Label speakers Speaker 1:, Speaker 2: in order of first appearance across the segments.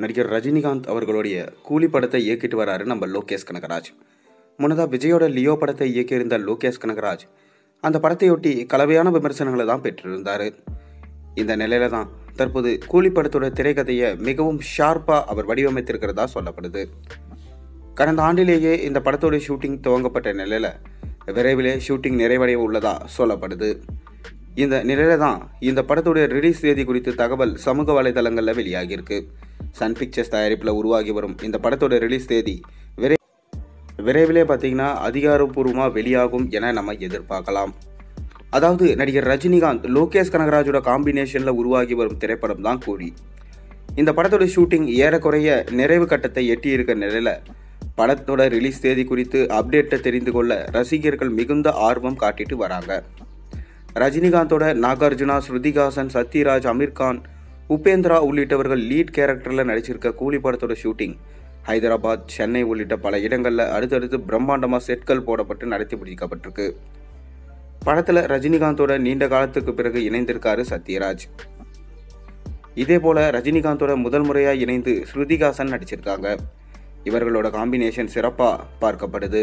Speaker 1: நடிகர் ரஜினிகாந்த் அவர்களுடைய கூலி படத்தை இயக்கிட்டு வராரு நம்ம லோகேஷ் கனகராஜ். முன்னதாக விஜயோட லியோ படத்தை இயக்கியிருந்த லோகேஷ் கனகராஜ் அந்த படத்தையொட்டி கலவையான விமர்சனங்களை தான் பெற்றிருந்தார். இந்த நிலையில தான் தற்போது கூலி படத்தோட திரைக்கதையை மிகவும் ஷார்ப்பாக அவர் வடிவமைத்திருக்கிறதா சொல்லப்படுது. கடந்த ஆண்டிலேயே இந்த படத்தோட ஷூட்டிங் துவங்கப்பட்ட நிலையில் விரைவிலே ஷூட்டிங் நிறைவடைய உள்ளதா சொல்லப்படுது. இந்த நிலையில தான் இந்த படத்தோட ரிலீஸ் தேதி குறித்து தகவல் சமூக வலைதளங்களில் வெளியாகியிருக்கு. சன் பிக்சர்ஸ் தயாரிப்பில் உருவாகி வரும் இந்த படத்தோட ரிலீஸ் தேதி விரைவிலே பார்த்தீங்கன்னா அதிகாரப்பூர்வமாக வெளியாகும் என நம்ம எதிர்பார்க்கலாம். அதாவது நடிகர் ரஜினிகாந்த் லோகேஷ் கனகராஜோட காம்பினேஷனில் உருவாகி வரும் திரைப்படம் தான் கூலி. இந்த படத்தோட ஷூட்டிங் ஏறக்குறைய நிறைவு கட்டத்தை எட்டியிருக்க நிலையில் படத்தோட ரிலீஸ் தேதி குறித்து அப்டேட்டை தெரிந்து கொள்ள ரசிகர்கள் மிகுந்த ஆர்வம் காட்டிட்டு வராங்க. ரஜினிகாந்தோட நாகார்ஜுனா, ஸ்ருதிஹாசன், சத்யராஜ், அமீர்கான், உபேந்திரா உள்ளிட்டவர்கள் லீட் கேரக்டரில் நடிச்சிருக்க கூலி படத்தோட ஷூட்டிங் ஹைதராபாத், சென்னை உள்ளிட்ட பல இடங்களில் அடுத்தடுத்து பிரம்மாண்டமாக செட்கள் போடப்பட்டு நடத்தி முடிக்கப்பட்டிருக்கு. படத்தில் ரஜினிகாந்தோட நீண்ட காலத்துக்கு பிறகு இணைந்திருக்காரு சத்யராஜ். இதே போல ரஜினிகாந்தோட முதல் முறையாக இணைந்து ஸ்ருதிஹாசன் நடிச்சிருக்காங்க. இவர்களோட காம்பினேஷன் சிறப்பாக பார்க்கப்படுது.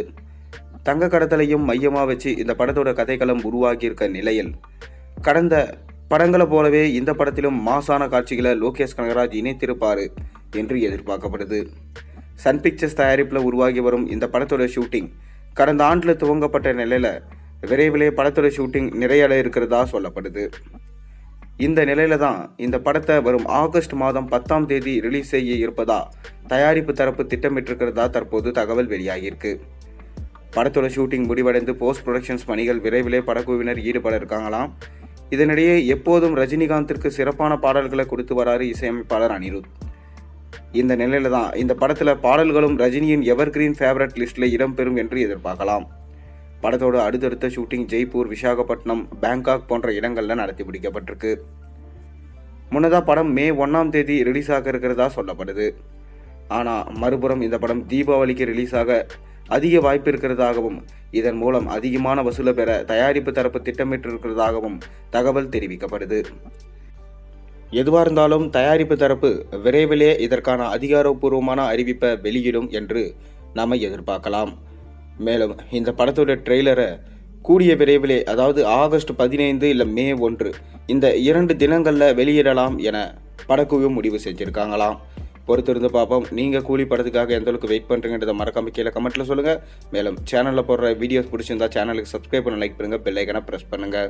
Speaker 1: தங்க கடத்தலையும் மையமாக வச்சு இந்த படத்தோட கதைக்களம் உருவாகியிருக்க நிலையில் கடந்த படங்களை போலவே இந்த படத்திலும் மாசான காட்சிகளை லோகேஷ் கனகராஜ் இணைத்திருப்பார் என்று எதிர்பார்க்கப்படுது. சன் பிக்சர்ஸ் தயாரிப்பில் உருவாகி வரும் இந்த படத்தோட ஷூட்டிங் கடந்த ஆண்டில் துவங்கப்பட்ட நிலையில் விரைவிலே படத்தோட ஷூட்டிங் நிறைவடைய இருக்கிறதா சொல்லப்படுது. இந்த நிலையில தான் இந்த படத்தை வரும் ஆகஸ்ட் மாதம் 10ஆம் தேதி ரிலீஸ் செய்ய இருப்பதா தயாரிப்பு தரப்பு திட்டமிட்டிருக்கிறதா தற்போது தகவல் வெளியாகியிருக்கு. படத்தோட ஷூட்டிங் முடிவடைந்து போஸ்ட் ப்ரொடக்ஷன்ஸ் பணிகள் விரைவிலே படக்குழுவினர் ஈடுபட இருக்காங்களாம். இதனிடையே எப்போதும் ரஜினிகாந்திற்கு சிறப்பான பாடல்களை கொடுத்து வராரு இசையமைப்பாளர் அனிருத். இந்த நிலையில தான் இந்த படத்தில் பாடல்களும் ரஜினியின் எவர்கிரீன் ஃபேவரட் லிஸ்டில் இடம்பெறும் என்று எதிர்பார்க்கலாம். படத்தோட அடுத்தடுத்த ஷூட்டிங் ஜெய்ப்பூர், விசாகப்பட்டினம், பேங்காக் போன்ற இடங்களில் நடத்தி முடிக்கப்பட்டிருக்கு. முன்னதாக படம் மே 1ஆம் தேதி ரிலீஸ் ஆக இருக்கிறதா சொல்லப்படுது. ஆனால் மறுபுறம் இந்த படம் தீபாவளிக்கு ரிலீஸ் ஆக அதிக வாய்ப்பு இருக்கிறதாகவும் இதன் மூலம் அதிகமான வசூலை பெற தயாரிப்பு தரப்பு திட்டமிட்டிருக்கிறதாகவும் தகவல் தெரிவிக்கப்படுது. எதுவாக இருந்தாலும் தயாரிப்பு தரப்பு விரைவிலே இதற்கான அதிகாரப்பூர்வமான அறிவிப்பை வெளியிடும் என்று நாம் எதிர்பார்க்கலாம். மேலும் இந்த படத்தோட ட்ரெய்லரை கூடிய விரைவிலே, அதாவது ஆகஸ்ட் 15 இல்லை மே 1 இந்த 2 தினங்களில் வெளியிடலாம் என படக்குழு முடிவு செஞ்சுருக்காங்களாம். பொறுத்திருந்து பார்ப்போம். நீங்கள் கூலி படத்துக்காக எந்த அளவுக்கு வெயிட் பண்ணுறீங்கன்றதை மறக்காம கீழே கமெண்ட்டில் சொல்லுங்கள். மேலும் சேனலில் போடுற வீடியோஸ் பிடிச்சிருந்தா சேனலுக்கு சப்ஸ்கிரைப் பண்ண, லைக் பண்ணுங்கள், பெல் ஐக்கனை ப்ரெஸ் பண்ணுங்கள்.